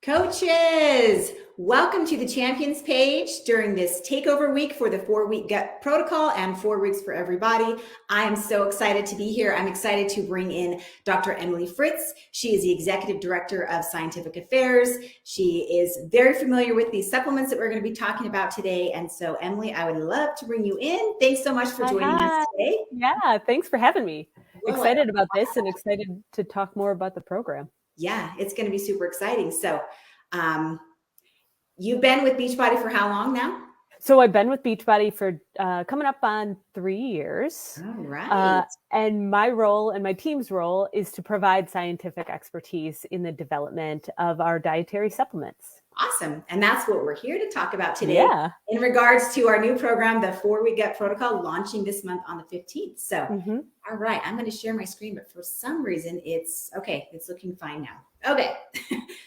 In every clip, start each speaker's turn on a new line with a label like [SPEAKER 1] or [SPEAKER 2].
[SPEAKER 1] Coaches, welcome to the Champions page during this takeover week for the 4-week gut protocol and 4 weeks for everybody. I am so excited to be here. I'm excited to bring in Dr. Emily Fritz. She is the Executive Director of Scientific Affairs. She is very familiar with these supplements that we're going to be talking about today. And so, Emily, I would love to bring you in. Thanks so much for joining us today.
[SPEAKER 2] Yeah, thanks for having me. Excited about this and excited to talk more about the program.
[SPEAKER 1] Yeah, it's going to be super exciting. So you've been with Beachbody for how long now?
[SPEAKER 2] So I've been with Beachbody for coming up on 3 years.
[SPEAKER 1] All right.
[SPEAKER 2] And my role and my team's role is to provide scientific expertise in the development of our dietary supplements.
[SPEAKER 1] Awesome. And that's what we're here to talk about today.
[SPEAKER 2] Yeah.
[SPEAKER 1] In regards to our new program, the 4-week gut protocol, launching this month on the 15th. So, All right, I'm going to share my screen, but for some reason it's looking fine now. Okay.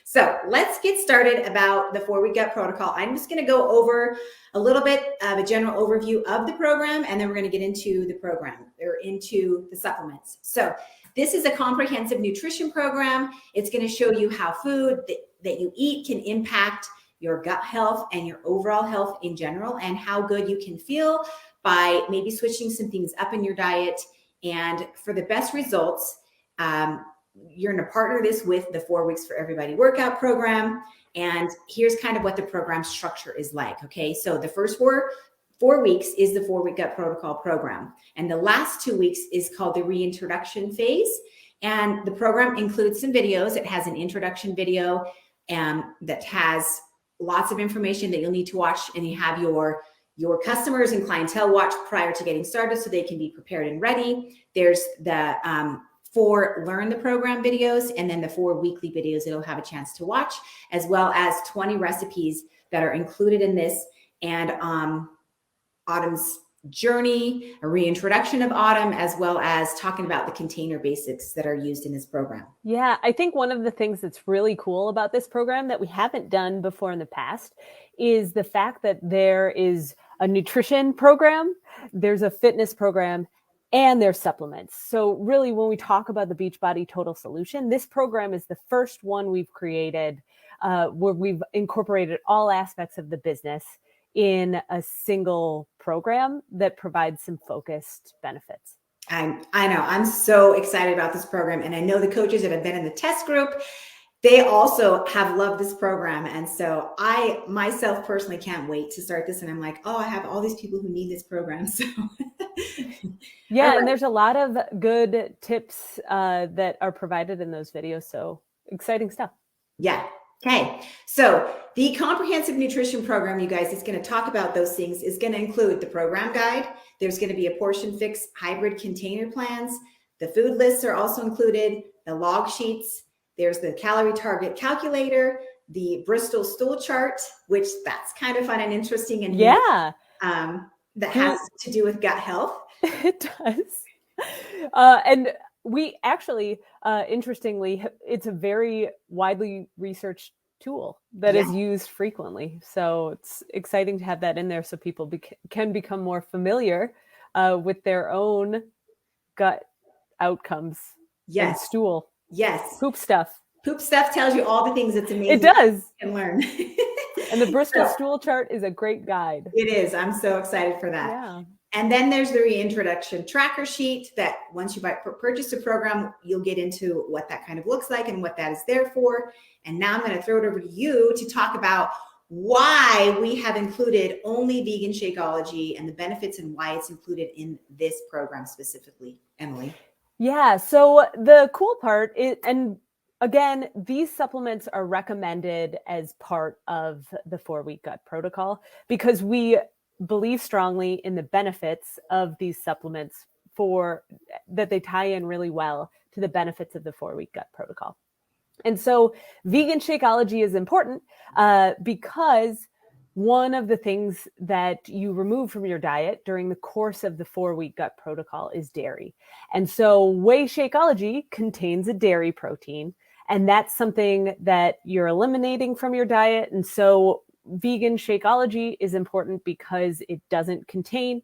[SPEAKER 1] So let's get started about the 4-week gut protocol. I'm just going to go over a little bit of a general overview of the program, and then we're going to get into the program or into the supplements. So this is a comprehensive nutrition program. It's going to show you how food that you eat can impact your gut health and your overall health in general, and how good you can feel by maybe switching some things up in your diet. And for the best results, you're going to partner this with the 4 weeks for everybody workout program. And here's kind of what the program structure is like. Okay. So the first four weeks is the 4-week gut protocol program. And the last 2 weeks is called the reintroduction phase. And the program includes some videos. It has an introduction video that has lots of information that you'll need to watch, and you have your customers and clientele watch prior to getting started so they can be prepared and ready. There's the 4 learn the program videos, and then the 4 weekly videos that you'll have a chance to watch, as well as 20 recipes that are included in this, and Autumn's journey, a reintroduction of Autumn, as well as talking about the container basics that are used in this program.
[SPEAKER 2] Yeah, I think one of the things that's really cool about this program that we haven't done before in the past is the fact that there is a nutrition program, there's a fitness program, and there's supplements. So really, when we talk about the Beachbody Total Solution, this program is the first one we've created where we've incorporated all aspects of the business in a single program that provides some focused benefits.
[SPEAKER 1] I know. I'm so excited about this program. And I know the coaches that have been in the test group, they also have loved this program. And so I myself personally can't wait to start this. And I'm like, oh, I have all these people who need this program. So
[SPEAKER 2] yeah, right. And there's a lot of good tips that are provided in those videos. So exciting stuff.
[SPEAKER 1] Yeah. Okay. So the comprehensive nutrition program, you guys, is going to talk about those things. Is going to include the program guide. There's going to be a portion fix hybrid container plans. The food lists are also included, the log sheets. There's the calorie target calculator, the Bristol stool chart, which that's kind of fun and interesting. And
[SPEAKER 2] yeah,
[SPEAKER 1] that has to do with gut health.
[SPEAKER 2] It does. And we actually, interestingly, it's a very widely researched tool that is used frequently. So it's exciting to have that in there so people can become more familiar with their own gut outcomes.
[SPEAKER 1] Yes.
[SPEAKER 2] And stool.
[SPEAKER 1] Yes.
[SPEAKER 2] Poop stuff.
[SPEAKER 1] Poop stuff tells you all the things that's amazing.
[SPEAKER 2] It does.
[SPEAKER 1] You can learn.
[SPEAKER 2] And the Bristol stool chart is a great guide.
[SPEAKER 1] It is. I'm so excited for that.
[SPEAKER 2] Yeah.
[SPEAKER 1] And then there's the reintroduction tracker sheet that once you purchase a program, you'll get into what that kind of looks like and what that is there for. And now I'm going to throw it over to you to talk about why we have included only vegan Shakeology and the benefits and why it's included in this program specifically, Emily.
[SPEAKER 2] Yeah. So the cool part is, and again, these supplements are recommended as part of the 4-week gut protocol because we believe strongly in the benefits of these supplements that they tie in really well to the benefits of the 4-week gut protocol. And so vegan Shakeology is important because one of the things that you remove from your diet during the course of the 4-week gut protocol is dairy. And so whey Shakeology contains a dairy protein, and that's something that you're eliminating from your diet. And so vegan Shakeology is important because it doesn't contain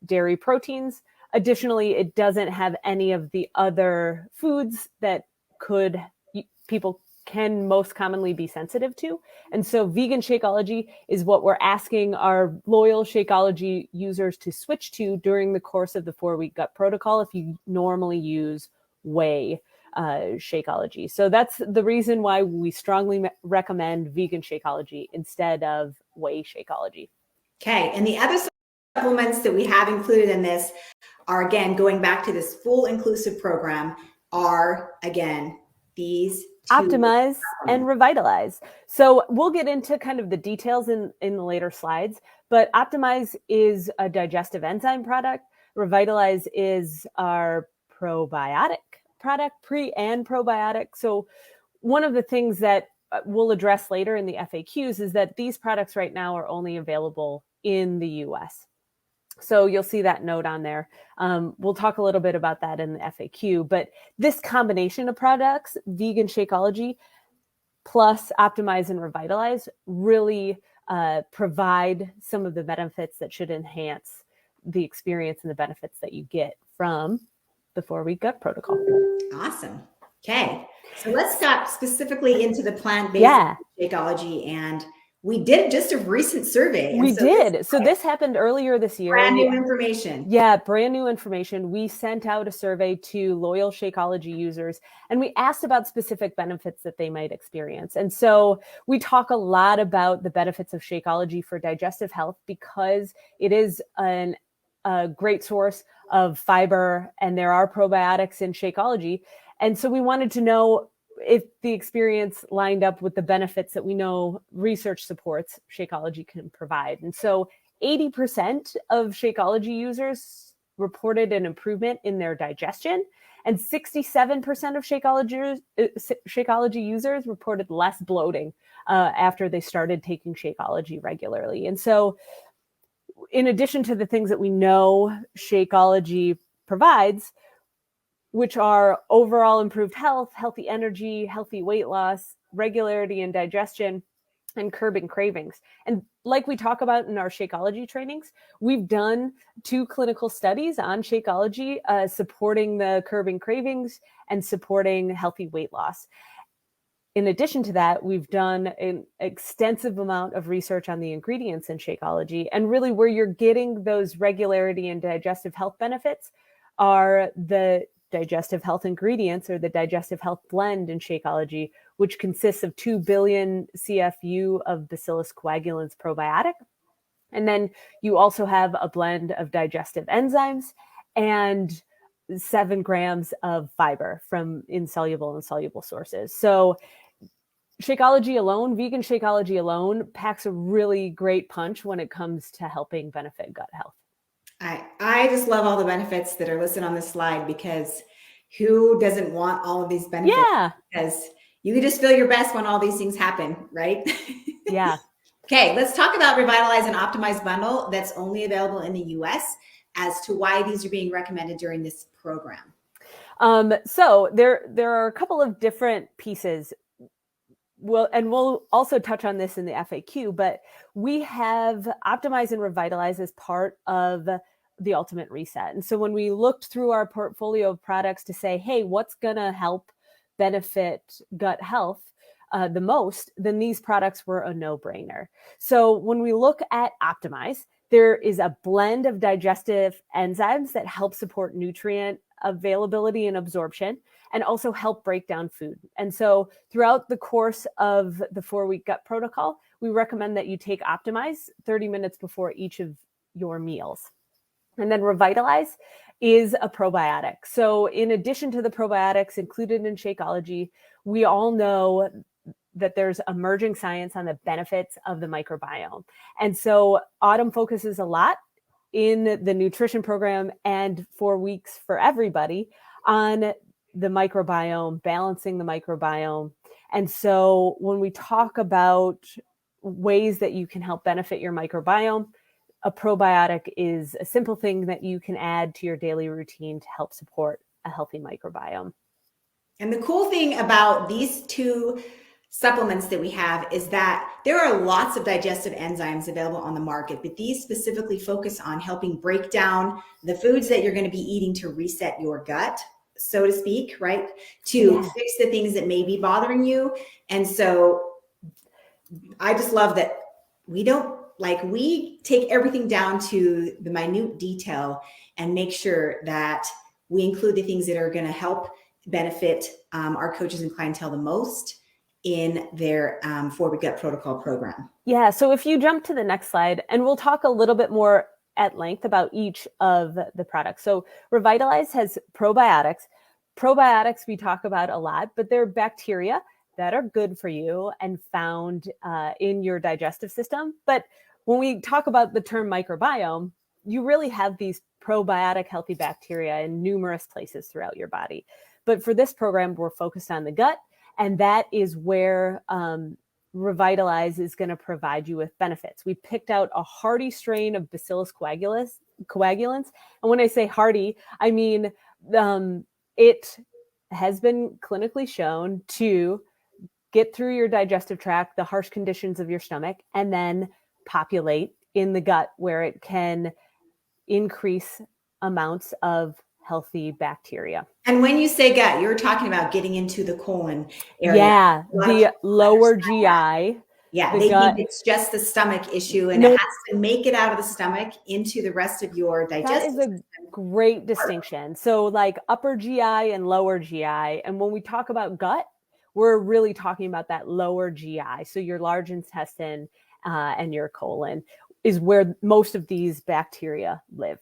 [SPEAKER 2] dairy proteins. Additionally, it doesn't have any of the other foods that people can most commonly be sensitive to. And so vegan Shakeology is what we're asking our loyal Shakeology users to switch to during the course of the 4-week gut protocol if you normally use whey Shakeology. So that's the reason why we strongly recommend vegan Shakeology instead of whey Shakeology.
[SPEAKER 1] Okay. And the other supplements that we have included in this are, again, going back to this full inclusive program, are, again, these
[SPEAKER 2] Optimize and Revitalize. So we'll get into kind of the details in the later slides, but Optimize is a digestive enzyme product. Revitalize is our probiotic product, pre and probiotic. So one of the things that we'll address later in the FAQs is that these products right now are only available in the US. So you'll see that note on there. We'll talk a little bit about that in the FAQ, but this combination of products, vegan Shakeology plus Optimize and Revitalize, really provide some of the benefits that should enhance the experience and the benefits that you get from the 4-week gut protocol.
[SPEAKER 1] Awesome. Okay. So let's stop specifically into the plant-based Shakeology, and we did just a recent survey.
[SPEAKER 2] We did. So this happened earlier this year.
[SPEAKER 1] Brand new information.
[SPEAKER 2] Yeah, brand new information. We sent out a survey to loyal Shakeology users, and we asked about specific benefits that they might experience. And so we talk a lot about the benefits of Shakeology for digestive health because it is a great source of fiber, and there are probiotics in Shakeology. And so we wanted to know if the experience lined up with the benefits that we know research supports Shakeology can provide. And so 80% of Shakeology users reported an improvement in their digestion, and 67% of Shakeology users reported less bloating after they started taking Shakeology regularly. And so in addition to the things that we know Shakeology provides, which are overall improved health, healthy energy, healthy weight loss, regularity in digestion, and curbing cravings. And like we talk about in our Shakeology trainings, we've done 2 clinical studies on Shakeology supporting the curbing cravings and supporting healthy weight loss. In addition to that, we've done an extensive amount of research on the ingredients in Shakeology, and really where you're getting those regularity and digestive health benefits are the digestive health ingredients, or the digestive health blend in Shakeology, which consists of 2 billion CFU of Bacillus coagulans probiotic. And then you also have a blend of digestive enzymes and 7 grams of fiber from insoluble and soluble sources. So Shakeology alone, vegan Shakeology alone, packs a really great punch when it comes to helping benefit gut health.
[SPEAKER 1] I just love all the benefits that are listed on this slide, because who doesn't want all of these benefits?
[SPEAKER 2] Yeah.
[SPEAKER 1] Because you can just feel your best when all these things happen, right?
[SPEAKER 2] Yeah.
[SPEAKER 1] Okay, let's talk about Revitalize and Optimize bundle that's only available in the US, as to why these are being recommended during this program.
[SPEAKER 2] So there are a couple of different pieces. We'll also touch on this in the FAQ, but we have Optimize and Revitalize as part of the Ultimate Reset. And so when we looked through our portfolio of products to say, hey, what's going to help benefit gut health the most, then these products were a no-brainer. So when we look at Optimize, there is a blend of digestive enzymes that help support nutrient availability and absorption, and also help break down food. And so throughout the course of the 4-week gut protocol, we recommend that you take Optimize 30 minutes before each of your meals. And then Revitalize is a probiotic. So in addition to the probiotics included in Shakeology, we all know that there's emerging science on the benefits of the microbiome. And so Autumn focuses a lot in the nutrition program and 4 weeks for everybody on the microbiome, balancing the microbiome. And so when we talk about ways that you can help benefit your microbiome, a probiotic is a simple thing that you can add to your daily routine to help support a healthy microbiome.
[SPEAKER 1] And the cool thing about these 2 supplements that we have is that there are lots of digestive enzymes available on the market, but these specifically focus on helping break down the foods that you're going to be eating to reset your gut. so to speak, right? To fix the things that may be bothering you. And so I just love that we take everything down to the minute detail and make sure that we include the things that are going to help benefit our coaches and clientele the most in their 4-Week Gut Protocol program.
[SPEAKER 2] Yeah. So if you jump to the next slide, and we'll talk a little bit more at length about each of the products. So Revitalize has probiotics. Probiotics we talk about a lot, but they're bacteria that are good for you and found in your digestive system. But when we talk about the term microbiome, you really have these probiotic healthy bacteria in numerous places throughout your body. But for this program, we're focused on the gut, and that is where Revitalize is going to provide you with benefits. We picked out a hardy strain of Bacillus coagulans. And when I say hardy, I mean it has been clinically shown to get through your digestive tract, the harsh conditions of your stomach, and then populate in the gut where it can increase amounts of healthy bacteria.
[SPEAKER 1] And when you say gut, you're talking about getting into the colon area.
[SPEAKER 2] Yeah, the lower GI.
[SPEAKER 1] Yeah, they think it's just the stomach issue, and it has to make it out of the stomach into the rest of your digestive system.
[SPEAKER 2] That is a great distinction. So like upper GI and lower GI. And when we talk about gut, we're really talking about that lower GI. So your large intestine and your colon is where most of these bacteria live.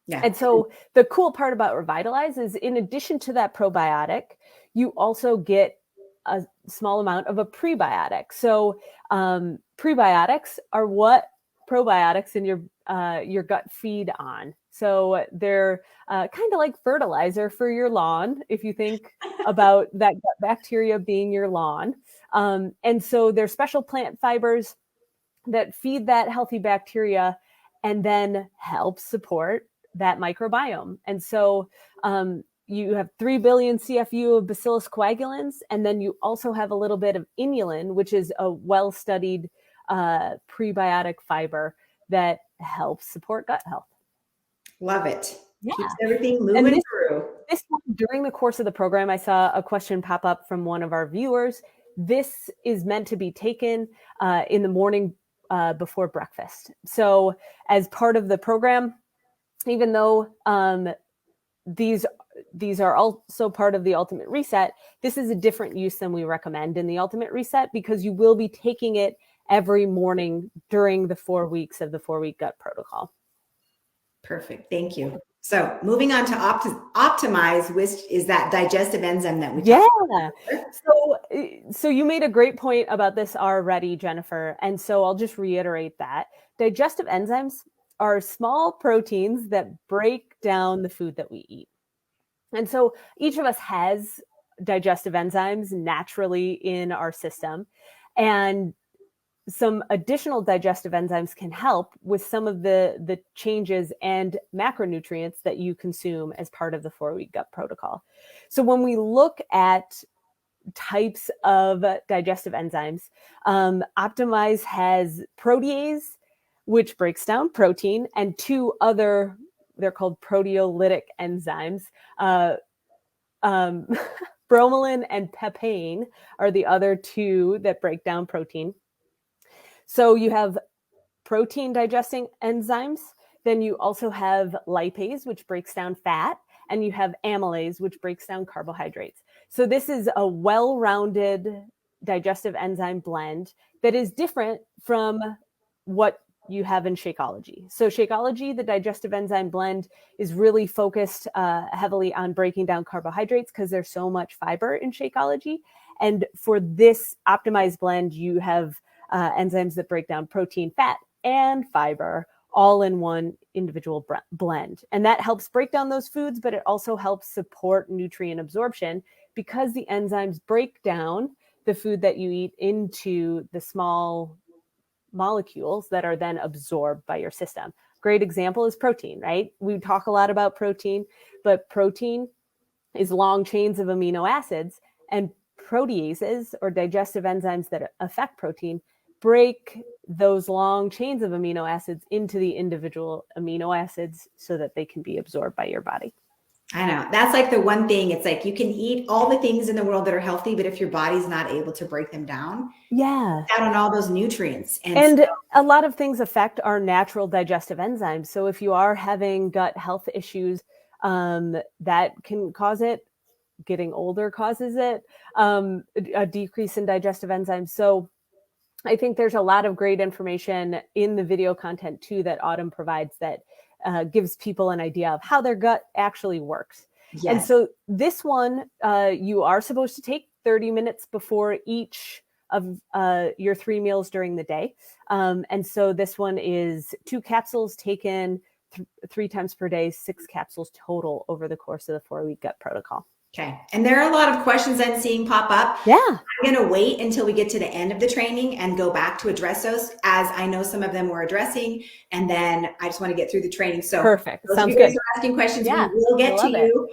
[SPEAKER 2] Yeah. And so the cool part about Revitalize is in addition to that probiotic, you also get a small amount of a prebiotic. So prebiotics are what probiotics in your gut feed on. So they're kind of like fertilizer for your lawn, if you think about that gut bacteria being your lawn. And so they're special plant fibers that feed that healthy bacteria and then help support that microbiome. And so you have 3 billion CFU of Bacillus coagulans, and then you also have a little bit of inulin, which is a well-studied prebiotic fiber that helps support gut health.
[SPEAKER 1] Love it. Yeah. Keeps everything moving through.
[SPEAKER 2] During the course of the program, I saw a question pop up from one of our viewers. This is meant to be taken in the morning before breakfast. So as part of the program, even though these are also part of the Ultimate Reset, this is a different use than we recommend in the Ultimate Reset because you will be taking it every morning during the 4 weeks of the 4-Week Gut Protocol.
[SPEAKER 1] Perfect. Thank you. So moving on to Optimize, which is that digestive enzyme that we
[SPEAKER 2] talked about. So you made a great point about this already, Jennifer. And so I'll just reiterate that. Digestive enzymes are small proteins that break down the food that we eat. And so each of us has digestive enzymes naturally in our system. And some additional digestive enzymes can help with some of the changes and macronutrients that you consume as part of the 4-Week Gut Protocol. So when we look at types of digestive enzymes, Optimize has protease, which breaks down protein, and 2 other, they're called proteolytic enzymes. Bromelain and papain are the other 2 that break down protein. So you have protein digesting enzymes, then you also have lipase, which breaks down fat, and you have amylase, which breaks down carbohydrates. So this is a well-rounded digestive enzyme blend that is different from what you have in Shakeology. So Shakeology, the digestive enzyme blend, is really focused heavily on breaking down carbohydrates because there's so much fiber in Shakeology. And for this optimized blend, you have enzymes that break down protein, fat, and fiber all in one individual blend. And that helps break down those foods, but it also helps support nutrient absorption because the enzymes break down the food that you eat into the small molecules that are then absorbed by your system. Great example is protein, right? We talk a lot about protein, but protein is long chains of amino acids, and proteases, or digestive enzymes that affect protein, break those long chains of amino acids into the individual amino acids so that they can be absorbed by your body.
[SPEAKER 1] I know. That's like the one thing. It's like you can eat all the things in the world that are healthy, but if your body's not able to break them down,
[SPEAKER 2] Yeah.
[SPEAKER 1] out on all those nutrients.
[SPEAKER 2] And a lot of things affect our natural digestive enzymes. So if you are having gut health issues, that can cause it. Getting older causes it, a decrease in digestive enzymes. So I think there's a lot of great information in the video content too that Autumn provides that gives people an idea of how their gut actually works.
[SPEAKER 1] Yes.
[SPEAKER 2] And so this one, you are supposed to take 30 minutes before each of your 3 meals during the day. And so this one is 2 capsules taken 3 times per day, 6 capsules total over the course of the 4-week gut protocol.
[SPEAKER 1] Okay. And there are a lot of questions I'm seeing pop up.
[SPEAKER 2] Yeah.
[SPEAKER 1] I'm going to wait until we get to the end of the training and go back to address those, as I know some of them we're addressing. And then I just want to get through the training. So
[SPEAKER 2] perfect.
[SPEAKER 1] Sounds
[SPEAKER 2] good.
[SPEAKER 1] Are asking questions.
[SPEAKER 2] Yeah,
[SPEAKER 1] we will get to you.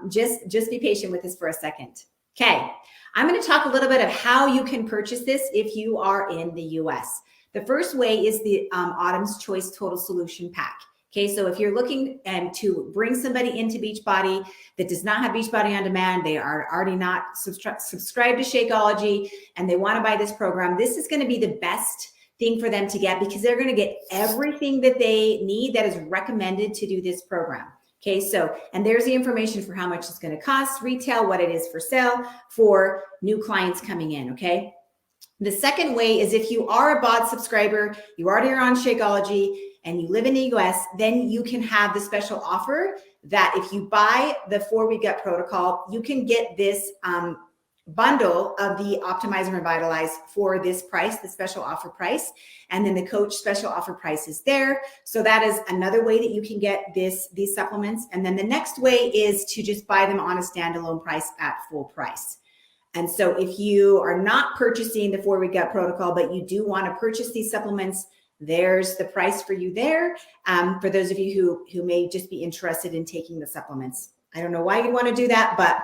[SPEAKER 1] Just be patient with us for a second. Okay. I'm going to talk a little bit of how you can purchase this if you are in the US. The first way is the Autumn's Choice Total Solution Pack. Okay, so if you're looking to bring somebody into Beachbody that does not have Beachbody On Demand, they are already not subscribed to Shakeology, and they want to buy this program, this is going to be the best thing for them to get, because they're going to get everything that they need that is recommended to do this program. Okay, so, and there's the information for how much it's going to cost, retail, what it is for sale for new clients coming in, okay? The second way is if you are a BOD subscriber, you already are on Shakeology, and you live in the US, then you can have the special offer that if you buy the 4-week gut protocol, you can get this bundle of the Optimize and Revitalize for this price, the special offer price. And then the coach special offer price is there. So that is another way that you can get these supplements. And then the next way is to just buy them on a standalone price at full price. And so if you are not purchasing the 4-week gut protocol, but you do want to purchase these supplements, there's the price for you there. For those of you who may just be interested in taking the supplements. I don't know why you'd want to do that, but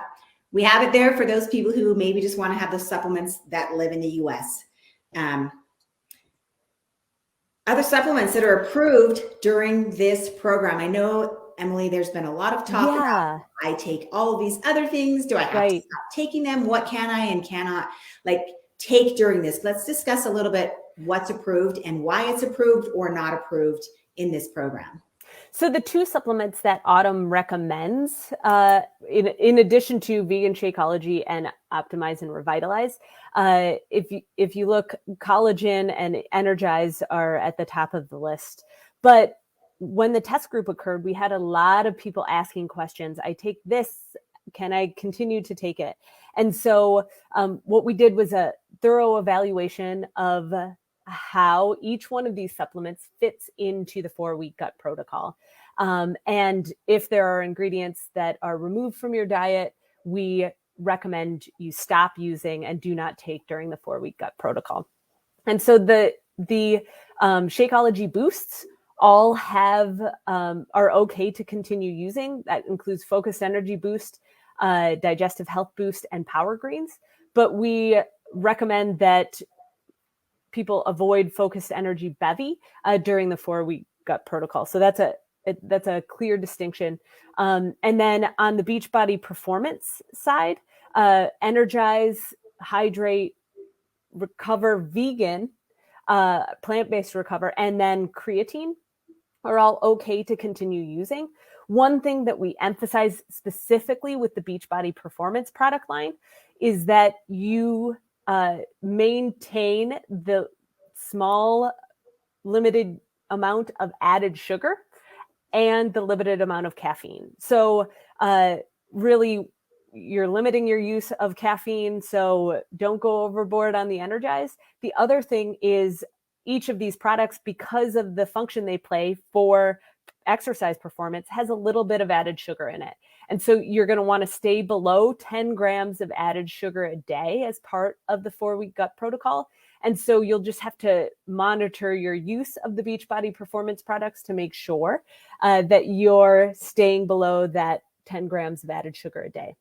[SPEAKER 1] we have it there for those people who maybe just want to have those supplements that live in the US. Other supplements that are approved during this program. I know, Emily, there's been a lot of talk about, I take all of these other things. Do I have to stop taking them? What can I and cannot take during this? Let's discuss a little bit what's approved and why it's approved or not approved in this program.
[SPEAKER 2] So the 2 supplements that Autumn recommends, in addition to Vegan Shakeology and Optimize and Revitalize, if you look, Collagen and Energize are at the top of the list. But when the test group occurred, we had a lot of people asking questions. I take this, can I continue to take it? And so what we did was a thorough evaluation of how each one of these supplements fits into the 4-week gut protocol. And if there are ingredients that are removed from your diet, we recommend you stop using and do not take during the 4-week gut protocol. And so the Shakeology boosts all are okay to continue using. That includes Focused Energy Boost, Digestive Health Boost, and Power Greens. But we recommend that people avoid Focused Energy Bevy during the 4-week gut protocol. So that's a clear distinction. And then on the Beachbody Performance side, Energize, Hydrate, Recover Vegan, Plant-Based Recover, and then Creatine are all okay to continue using. One thing that we emphasize specifically with the Beachbody Performance product line is that you maintain the small limited amount of added sugar and the limited amount of caffeine. So really, you're limiting your use of caffeine, so don't go overboard on the Energize. The other thing is each of these products, because of the function they play for exercise performance, has a little bit of added sugar in it. And so you're going to want to stay below 10 grams of added sugar a day as part of the 4-week gut protocol. And so you'll just have to monitor your use of the Beachbody Performance products to make sure that you're staying below that 10 grams of added sugar a day.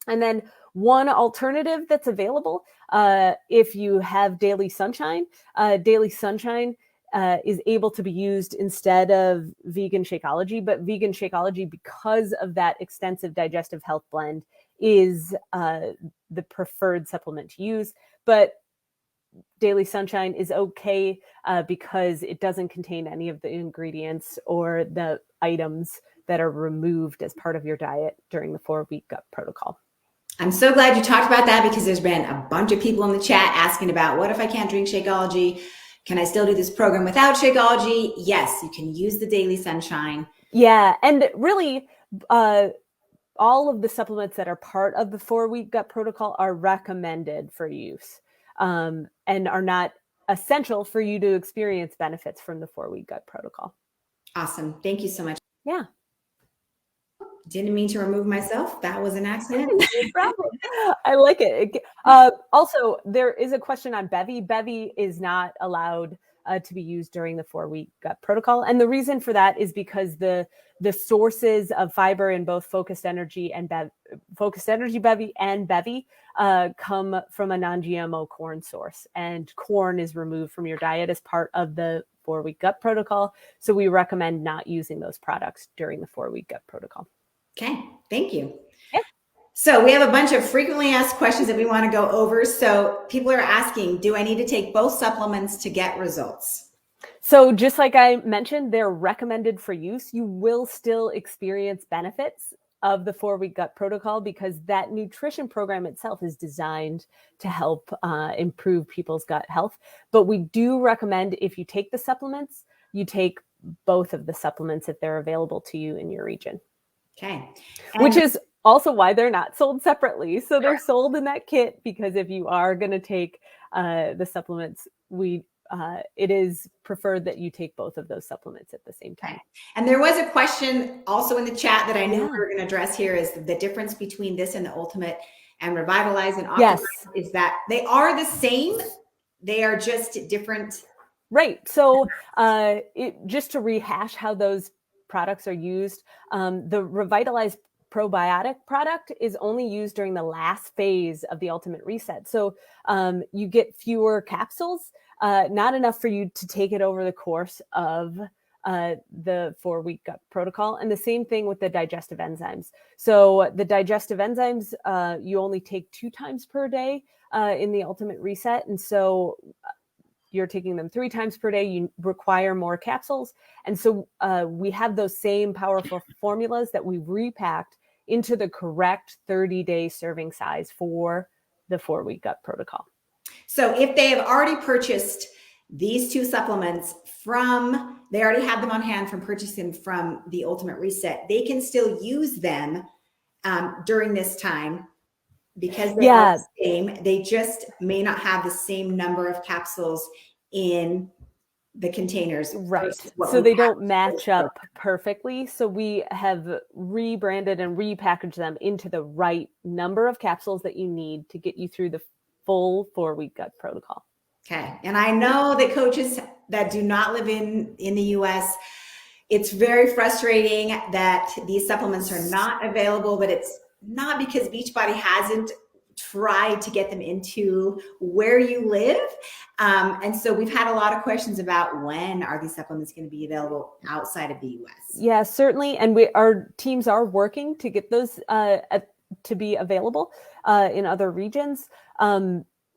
[SPEAKER 2] And then one alternative that's available, if you have Daily Sunshine is able to be used instead of vegan Shakeology, but vegan Shakeology, because of that extensive digestive health blend, is the preferred supplement to use. But Daily Sunshine is okay because it doesn't contain any of the ingredients or the items that are removed as part of your diet during the 4-week gut protocol.
[SPEAKER 1] I'm so glad you talked about that, because there's been a bunch of people in the chat asking about, what if I can't drink Shakeology? Can I still do this program without Shakeology? Yes, you can use the Daily Sunshine.
[SPEAKER 2] Yeah, and really, all of the supplements that are part of the 4-week gut protocol are recommended for use, and are not essential for you to experience benefits from the 4-week gut protocol.
[SPEAKER 1] Awesome. Thank you so much.
[SPEAKER 2] Yeah.
[SPEAKER 1] Didn't mean to remove myself. That was an accident.
[SPEAKER 2] No problem. I like it. Also, there is a question on Bevy. Bevy is not allowed to be used during the 4-week gut protocol. And the reason for that is because the sources of fiber in both Focused Energy Bevy and Bevy come from a non-GMO corn source. And corn is removed from your diet as part of the 4-week gut protocol. So we recommend not using those products during the 4-week gut protocol.
[SPEAKER 1] Okay, thank you.
[SPEAKER 2] Yeah.
[SPEAKER 1] So we have a bunch of frequently asked questions that we want to go over. So people are asking, do I need to take both supplements to get results?
[SPEAKER 2] So just like I mentioned, they're recommended for use. You will still experience benefits of the 4-week gut protocol because that nutrition program itself is designed to help improve people's gut health. But we do recommend, if you take the supplements, you take both of the supplements if they're available to you in your region.
[SPEAKER 1] Okay.
[SPEAKER 2] Which is also why they're not sold separately. So they're sold in that kit, because if you are going to take the supplements, it is preferred that you take both of those supplements at the same time.
[SPEAKER 1] Okay. And there was a question also in the chat that I knew we were going to address here, is the difference between this and the Ultimate and Revitalize and Optimize.
[SPEAKER 2] Yes.
[SPEAKER 1] Is that they are the same, they are just different.
[SPEAKER 2] Right. So just to rehash how those products are used, the Revitalize probiotic product is only used during the last phase of the Ultimate Reset. So you get fewer capsules, not enough for you to take it over the course of the 4-week gut protocol. And the same thing with the digestive enzymes. So the digestive enzymes, you only take 2 times per day in the Ultimate Reset. And so you're taking them 3 times per day, you require more capsules. And so we have those same powerful formulas that we've repacked into the correct 30-day serving size for the 4-week gut protocol.
[SPEAKER 1] So if they have already purchased these 2 supplements they already have them on hand from purchasing from the Ultimate Reset, they can still use them during this time, because they are the same. They just may not have the same number of capsules in the containers.
[SPEAKER 2] Right. So they don't match up perfectly. So we have rebranded and repackaged them into the right number of capsules that you need to get you through the full 4-week gut protocol.
[SPEAKER 1] Okay. And I know that coaches that do not live in the US, it's very frustrating that these supplements are not available, but it's not because Beachbody hasn't tried to get them into where you live. And so we've had a lot of questions about, when are these supplements going to be available outside of the US?
[SPEAKER 2] Yeah, certainly. And our teams are working to get those to be available in other regions.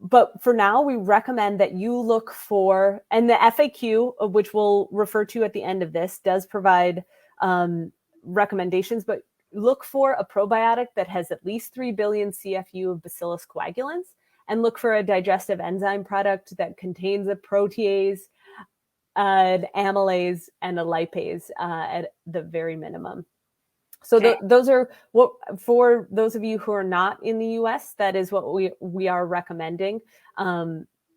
[SPEAKER 2] But for now, we recommend that you look for, and the FAQ, which we'll refer to at the end of this, does provide recommendations, but look for a probiotic that has at least 3 billion CFU of Bacillus coagulans, and look for a digestive enzyme product that contains a protease, an amylase, and a lipase at the very minimum. So those are what, for those of you who are not in the US, that is what we are recommending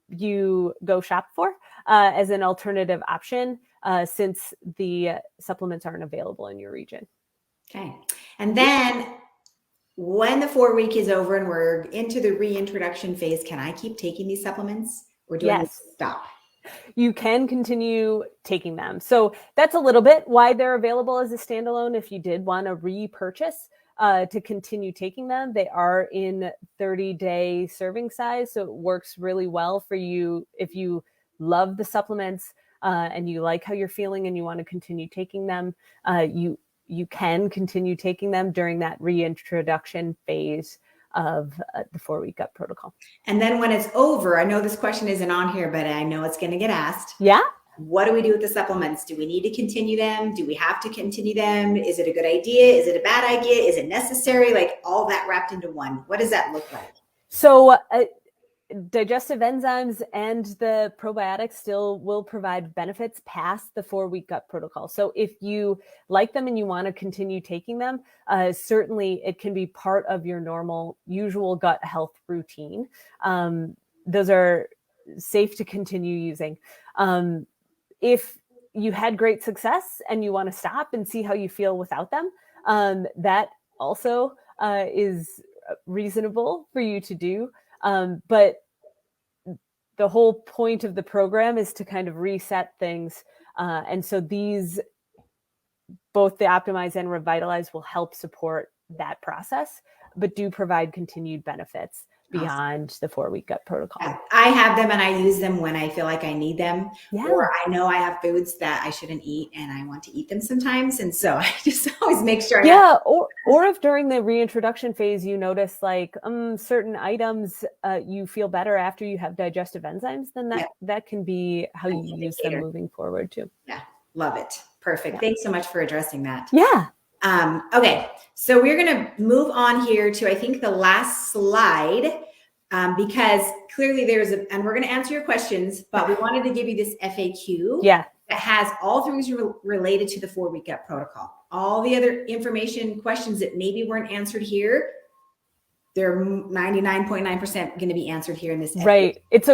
[SPEAKER 2] you go shop for as an alternative option, since the supplements aren't available in your region.
[SPEAKER 1] Okay. And then when the 4-week is over and we're into the reintroduction phase, can I keep taking these supplements, or do I need to stop?
[SPEAKER 2] You can continue taking them. So that's a little bit why they're available as a standalone. If you did want to repurchase to continue taking them, they are in 30-day serving size. So it works really well for you if you love the supplements, and you like how you're feeling and you want to continue taking them, you can continue taking them during that reintroduction phase of the 4-week gut protocol.
[SPEAKER 1] And then when it's over, I know this question isn't on here, but I know it's going to get asked.
[SPEAKER 2] Yeah.
[SPEAKER 1] What do we do with the supplements? Do we need to continue them? Do we have to continue them? Is it a good idea? Is it a bad idea? Is it necessary? Like all that wrapped into one. What does that look like?
[SPEAKER 2] So digestive enzymes and the probiotics still will provide benefits past the 4-week gut protocol. So if you like them and you want to continue taking them, certainly it can be part of your normal, usual gut health routine. Those are safe to continue using. If you had great success and you want to stop and see how you feel without them, that also is reasonable for you to do. But the whole point of the program is to kind of reset things. And so these, both the Optimize and Revitalize, will help support that process, but do provide continued benefits beyond the 4-week gut protocol.
[SPEAKER 1] Yeah, I have them and I use them when I feel like I need them.
[SPEAKER 2] Yeah.
[SPEAKER 1] Or I know I have foods that I shouldn't eat and I want to eat them sometimes. And so I just always make sure.
[SPEAKER 2] Or if during the reintroduction phase, you notice like certain items you feel better after you have digestive enzymes, then that can be how you use them moving forward too.
[SPEAKER 1] Yeah, love it. Perfect. Thanks so much for addressing that.
[SPEAKER 2] Yeah.
[SPEAKER 1] Okay, so we're going to move on here to, I think, the last slide, because clearly and we're going to answer your questions, but we wanted to give you this FAQ that has all things related to the 4-week gut protocol. All the other information, questions that maybe weren't answered here, they're 99.9% going to be answered here in this FAQ.
[SPEAKER 2] Right. It's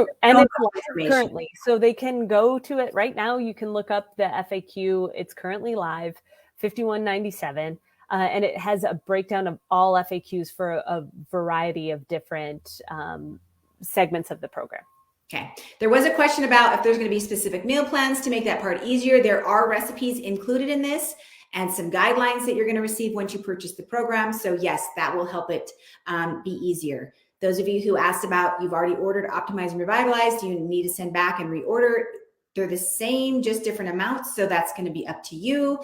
[SPEAKER 2] currently, so they can go to it right now. You can look up the FAQ. It's currently live. $51.97, and it has a breakdown of all FAQs for a variety of different segments of the program.
[SPEAKER 1] Okay. There was a question about if there's going to be specific meal plans to make that part easier. There are recipes included in this and some guidelines that you're going to receive once you purchase the program. So yes, that will help it be easier. Those of you who asked about, you've already ordered Optimize and Revitalize, do you need to send back and reorder? They're the same, just different amounts. So that's going to be up to you.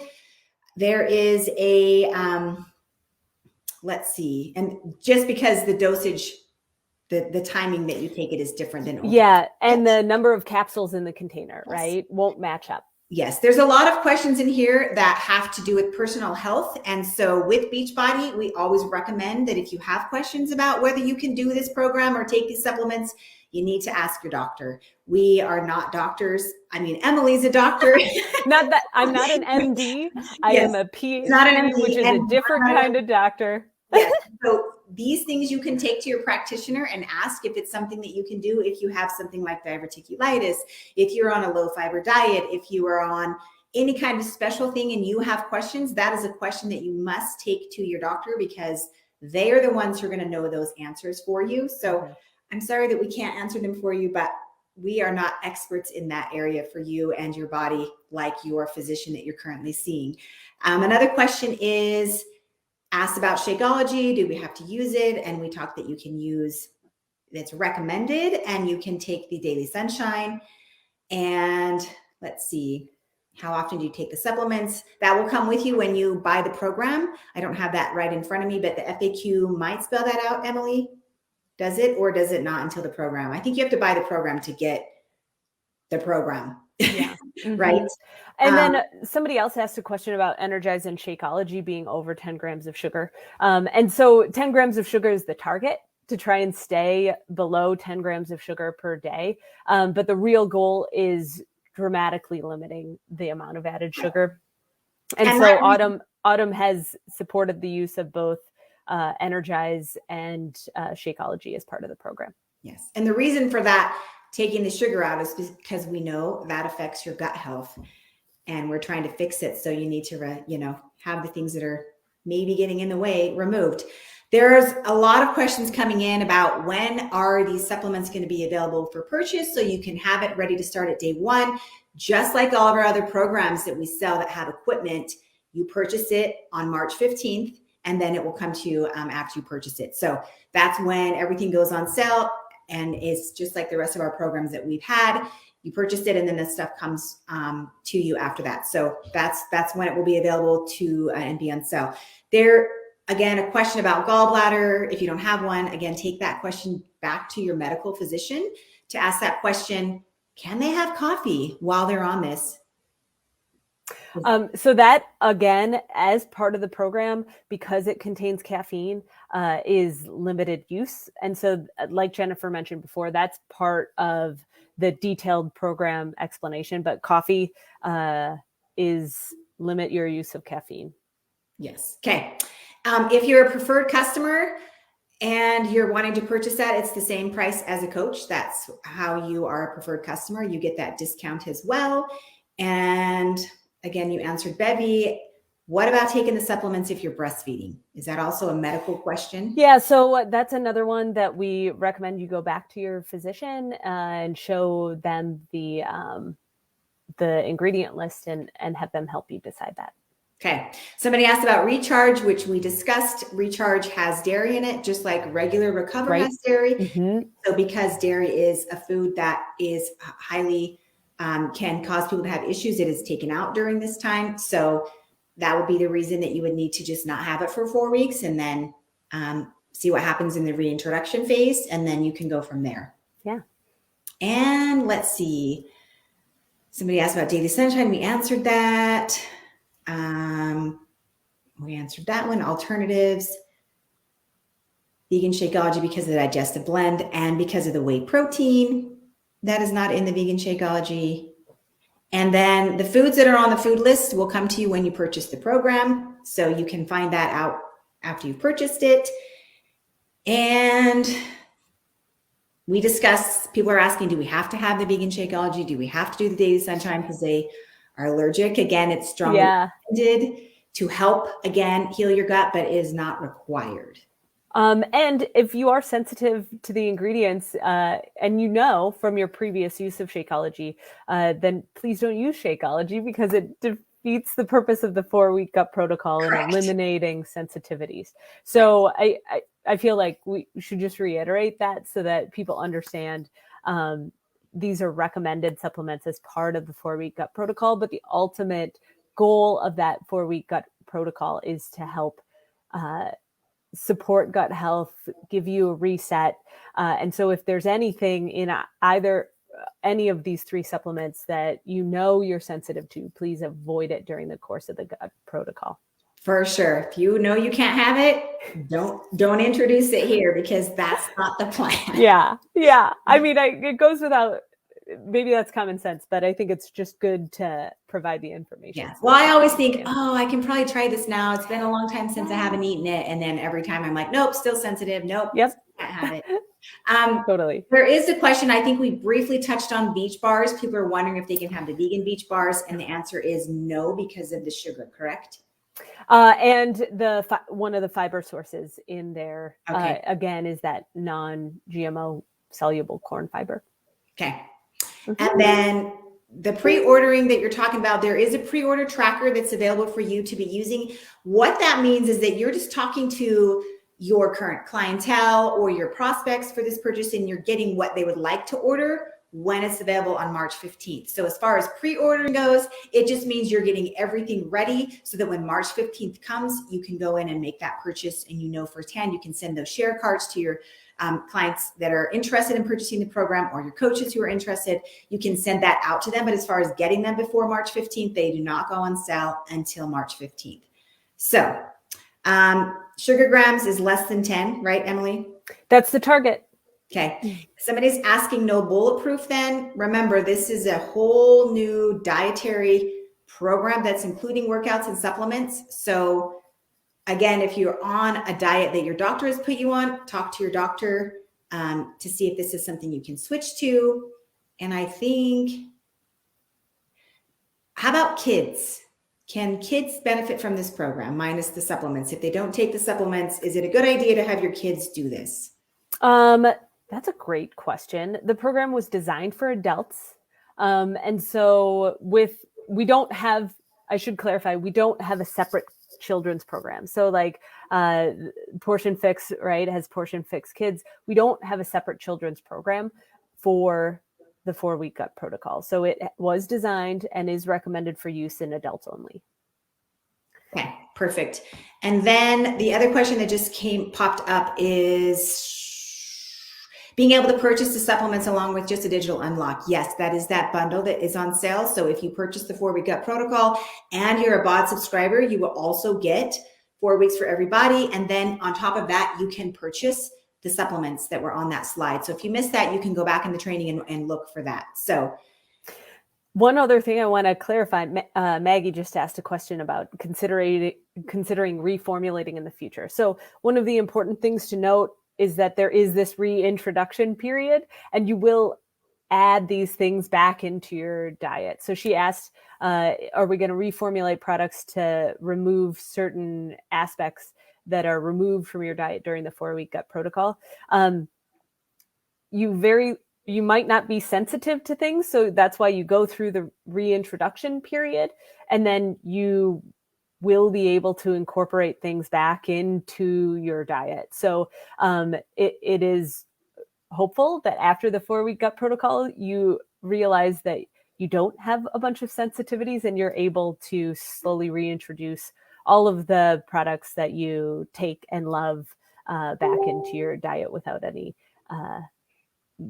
[SPEAKER 1] There is a, let's see, and just because the dosage, the timing that you take it is different than.
[SPEAKER 2] And the number of capsules in the container, right, won't match up.
[SPEAKER 1] Yes, there's a lot of questions in here that have to do with personal health. And so with Beachbody, we always recommend that if you have questions about whether you can do this program or take these supplements, you need to ask your doctor. We are not doctors. I mean, Emily's a doctor.
[SPEAKER 2] Not that I'm not an MD. I am a PhD, not an MD, which is a different kind of doctor.
[SPEAKER 1] Yes. So these things you can take to your practitioner and ask if it's something that you can do. If you have something like diverticulitis, if you're on a low fiber diet, if you are on any kind of special thing and you have questions, that is a question that you must take to your doctor because they are the ones who are going to know those answers for you. So I'm sorry that we can't answer them for you, but we are not experts in that area for you and your body like your physician that you're currently seeing. Another question is asked about Shakeology. Do we have to use it? And we talked that you can use, it's recommended, and you can take the Daily Sunshine. And let's see, how often do you take the supplements? That will come with you when you buy the program. I don't have that right in front of me, but the FAQ might spell that out, Emily. Does it, or does it not until the program? I think you have to buy the program to get the program.
[SPEAKER 2] Yeah.
[SPEAKER 1] Right.
[SPEAKER 2] And then somebody else asked a question about Energize and Shakeology being over 10 grams of sugar. And so 10 grams of sugar is the target to try and stay below 10 grams of sugar per day. But the real goal is dramatically limiting the amount of added sugar. And so Autumn has supported the use of both Energize and Shakeology as part of the program.
[SPEAKER 1] Yes. And the reason for that, taking the sugar out, is because we know that affects your gut health and we're trying to fix it. So you need to, have the things that are maybe getting in the way removed. There's a lot of questions coming in about when are these supplements going to be available for purchase so you can have it ready to start at day one. Just like all of our other programs that we sell that have equipment, you purchase it on March 15th, and then it will come to you after you purchase it. So that's when everything goes on sale. and it's just like the rest of our programs that we've had. You purchased it, and then the stuff comes to you after that. So that's when it will be available to and be on sale. There, again, a question about gallbladder. If you don't have one, again, take that question back to your medical physician to ask that question. Can they have coffee while they're on this?
[SPEAKER 2] So that, again, as part of the program, because it contains caffeine, is limited use. And so, like Jennifer mentioned before, that's part of the detailed program explanation. But coffee is limit your use of caffeine.
[SPEAKER 1] Yes. Okay. If you're a preferred customer and you're wanting to purchase that, it's the same price as a coach. That's how you are a preferred customer. You get that discount as well. And again, you answered Bevy. What about taking the supplements if you're breastfeeding? Is that also a medical question?
[SPEAKER 2] Yeah, so that's another one that we recommend you go back to your physician and show them the ingredient list and have them help you decide that.
[SPEAKER 1] Okay. Somebody asked about Recharge, which we discussed. Recharge has dairy in it, just like regular Recover has dairy. Mm-hmm. So because dairy is a food that is highly can cause people to have issues, it is taken out during this time. So that would be the reason that you would need to just not have it for 4 weeks and then see what happens in the reintroduction phase. And then you can go from there.
[SPEAKER 2] Yeah.
[SPEAKER 1] And let's see. Somebody asked about Daily Sunshine. We answered that. We answered that one. Alternatives. Vegan Shakeology because of the digestive blend and because of the whey protein. That is not in the Vegan Shakeology. And then the foods that are on the food list will come to you when you purchase the program. So you can find that out after you've purchased it. And we discussed, people are asking, do we have to have the Vegan Shakeology? Do we have to do the Daily Sunshine because they are allergic? Again, it's strongly recommended to help, again, heal your gut, but it is not required.
[SPEAKER 2] And if you are sensitive to the ingredients and you know from your previous use of Shakeology, then please don't use Shakeology because it defeats the purpose of the 4-week gut protocol and eliminating sensitivities. So I feel like we should just reiterate that so that people understand these are recommended supplements as part of the 4-week gut protocol, but the ultimate goal of that 4-week gut protocol is to help support gut health, give you a reset. And so if there's anything in any of these 3 supplements that you know you're sensitive to, please avoid it during the course of the gut protocol.
[SPEAKER 1] For sure. If you know you can't have it, don't introduce it here because that's not the plan.
[SPEAKER 2] Yeah. I mean, it goes without, maybe that's common sense, but I think it's just good to provide the information.
[SPEAKER 1] Yeah. Well, I always think, I can probably try this now. It's been a long time since I haven't eaten it. And then every time I'm like, nope, still sensitive. Nope.
[SPEAKER 2] Yep.
[SPEAKER 1] Can't have it.
[SPEAKER 2] Totally.
[SPEAKER 1] There is a question. I think we briefly touched on beach bars. People are wondering if they can have the vegan beach bars. And the answer is no, because of the sugar, correct?
[SPEAKER 2] And one of the fiber sources in there, again, is that non-GMO soluble corn fiber.
[SPEAKER 1] Okay. And then the pre-ordering that you're talking about, there is a pre-order tracker that's available for you to be using. What that means is that you're just talking to your current clientele or your prospects for this purchase, and you're getting what they would like to order when it's available on March 15th. So as far as pre-ordering goes, it just means you're getting everything ready so that when March 15th comes, you can go in and make that purchase, and you know firsthand, you can send those share cards to your clients that are interested in purchasing the program or your coaches who are interested. You can send that out to them. But as far as getting them before March 15th, they do not go on sale until March 15th. So sugar grams is less than 10, right, Emily?
[SPEAKER 2] That's the target.
[SPEAKER 1] Okay. Somebody's asking no bulletproof then. Remember, this is a whole new dietary program that's including workouts and supplements. So again, if you're on a diet that your doctor has put you on, talk to your doctor to see if this is something you can switch to. And I think, how about kids? Can kids benefit from this program minus the supplements? If they don't take the supplements, is it a good idea to have your kids do this?
[SPEAKER 2] That's a great question. The program was designed for adults. And so we don't have, I should clarify, we don't have a separate children's programs. So like Portion Fix, right, has Portion Fix Kids. We don't have a separate children's program for the 4-week gut protocol. So it was designed and is recommended for use in adults only.
[SPEAKER 1] Okay, perfect. And then the other question that just popped up is being able to purchase the supplements along with just a digital unlock. Yes, that is that bundle that is on sale. So if you purchase the 4-week gut protocol and you're a BOD subscriber, you will also get 4 weeks for everybody. And then on top of that, you can purchase the supplements that were on that slide. So if you missed that, you can go back in the training and look for that. So
[SPEAKER 2] one other thing I want to clarify, Maggie just asked a question about considering reformulating in the future. So one of the important things to note is that there is this reintroduction period, and you will add these things back into your diet. So she asked, are we going to reformulate products to remove certain aspects that are removed from your diet during the 4-week gut protocol? You might not be sensitive to things. So that's why you go through the reintroduction period, and then you will be able to incorporate things back into your diet. So it is hopeful that after the 4-week gut protocol, you realize that you don't have a bunch of sensitivities and you're able to slowly reintroduce all of the products that you take and love back into your diet without any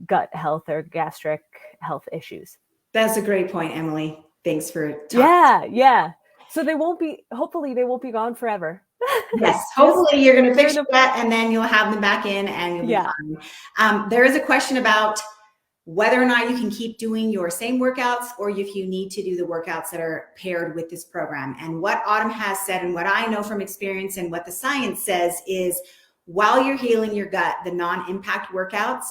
[SPEAKER 2] gut health or gastric health issues.
[SPEAKER 1] That's a great point, Emily. Thanks for
[SPEAKER 2] talking. Yeah. So hopefully they won't be gone forever.
[SPEAKER 1] Yes, hopefully you're going to fix that and then you'll have them back in and you'll be fine. There is a question about whether or not you can keep doing your same workouts or if you need to do the workouts that are paired with this program. And what Autumn has said and what I know from experience and what the science says is while you're healing your gut, the non-impact workouts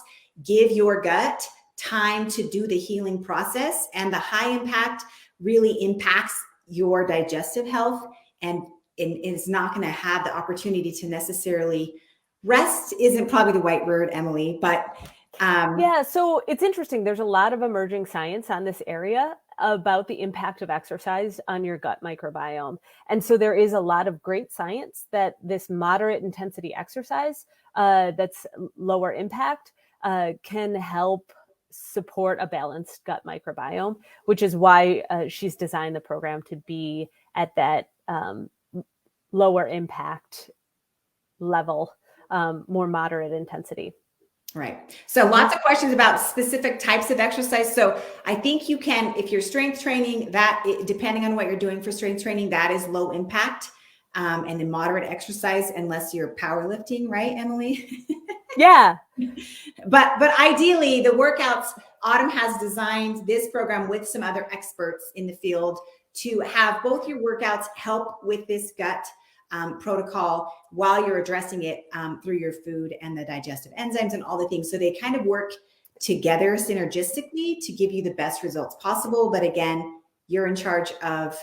[SPEAKER 1] give your gut time to do the healing process, and the high impact really impacts your digestive health and is not going to have the opportunity to necessarily rest isn't probably the right word, Emily, but
[SPEAKER 2] so it's interesting. There's a lot of emerging science on this area about the impact of exercise on your gut microbiome. And so there is a lot of great science that this moderate intensity exercise that's lower impact can help support a balanced gut microbiome, which is why she's designed the program to be at that lower impact level, more moderate intensity.
[SPEAKER 1] Right. So lots of questions about specific types of exercise. So I think you can, if you're strength training, depending on what you're doing for strength training, that is low impact and in moderate exercise, unless you're powerlifting, right, Emily?
[SPEAKER 2] Yeah.
[SPEAKER 1] But ideally, the workouts, Autumn has designed this program with some other experts in the field to have both your workouts help with this gut protocol while you're addressing it through your food and the digestive enzymes and all the things. So they kind of work together synergistically to give you the best results possible. But again, you're in charge of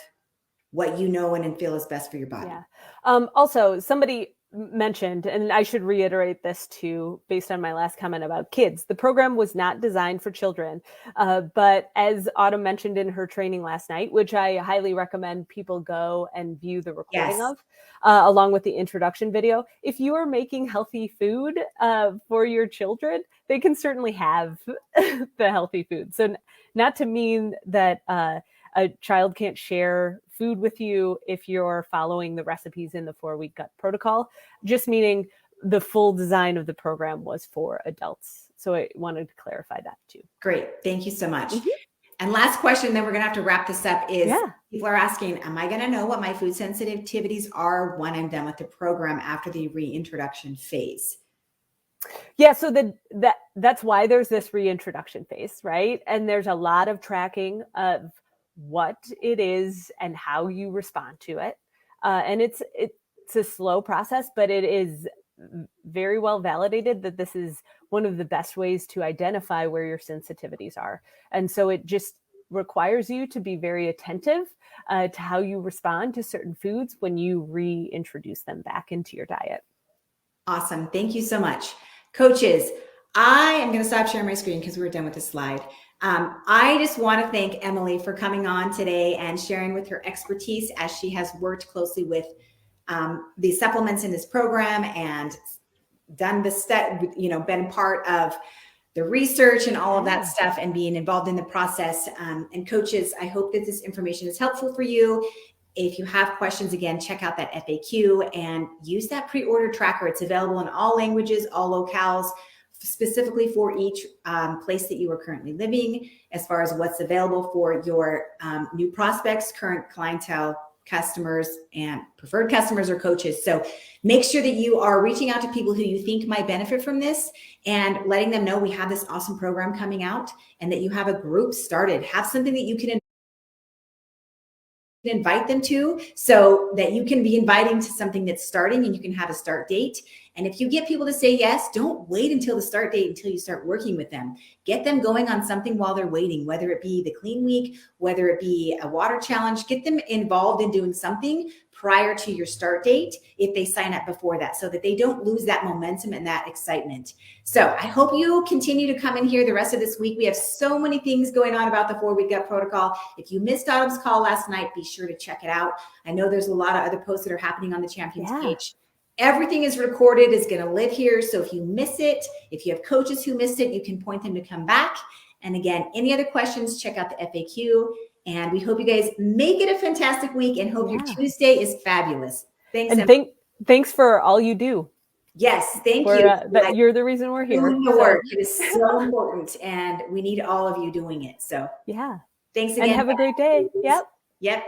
[SPEAKER 1] what you know and feel is best for your body.
[SPEAKER 2] Yeah. Also, somebody mentioned, and I should reiterate this too, based on my last comment about kids, the program was not designed for children. But as Autumn mentioned in her training last night, which I highly recommend people go and view the recording of, along with the introduction video, if you are making healthy food for your children, they can certainly have the healthy food. So not to mean that a child can't share food with you if you're following the recipes in the 4-week gut protocol, just meaning the full design of the program was for adults. So I wanted to clarify that too.
[SPEAKER 1] Great. Thank you so much. Mm-hmm. And last question, then we're going to have to wrap this up, is people are asking, am I going to know what my food sensitivities are when I'm done with the program after the reintroduction phase?
[SPEAKER 2] Yeah, so that's why there's this reintroduction phase, right? And there's a lot of tracking of what it is and how you respond to it. And it's a slow process, but it is very well validated that this is one of the best ways to identify where your sensitivities are. And so it just requires you to be very attentive to how you respond to certain foods when you reintroduce them back into your diet.
[SPEAKER 1] Awesome. Thank you so much. Coaches, I am going to stop sharing my screen because we're done with this slide. I just want to thank Emily for coming on today and sharing with her expertise as she has worked closely with the supplements in this program and done the step, been part of the research and all of that stuff and being involved in the process. And coaches, I hope that this information is helpful for you. If you have questions, again, check out that FAQ and use that pre-order tracker. It's available in all languages, all locales, specifically for each place that you are currently living, as far as what's available for your new prospects, current clientele, customers, and preferred customers or coaches. So make sure that you are reaching out to people who you think might benefit from this and letting them know we have this awesome program coming out and that you have a group started. Have something that you can invite them to, so that you can be inviting to something that's starting and you can have a start date. And if you get people to say yes, don't wait until the start date until you start working with them. Get them going on something while they're waiting, whether it be the clean week, whether it be a water challenge. Get them involved in doing something prior to your start date if they sign up before that, so that they don't lose that momentum and that excitement. So I hope you continue to come in here the rest of this week. We have so many things going on about the 4-Week Gut Protocol. If you missed Autumn's call last night, be sure to check it out. I know there's a lot of other posts that are happening on the Champions page. Everything is recorded, is going to live here. So if you miss it, if you have coaches who missed it, you can point them to come back. And again, any other questions, check out the FAQ. And we hope you guys make it a fantastic week and hope your Tuesday is fabulous. Thanks.
[SPEAKER 2] And thanks for all you do.
[SPEAKER 1] Yes, thank you.
[SPEAKER 2] You're the reason we're here.
[SPEAKER 1] Doing the work. It is so important, and we need all of you doing it. So
[SPEAKER 2] yeah.
[SPEAKER 1] Thanks again.
[SPEAKER 2] And have a great day. Yep.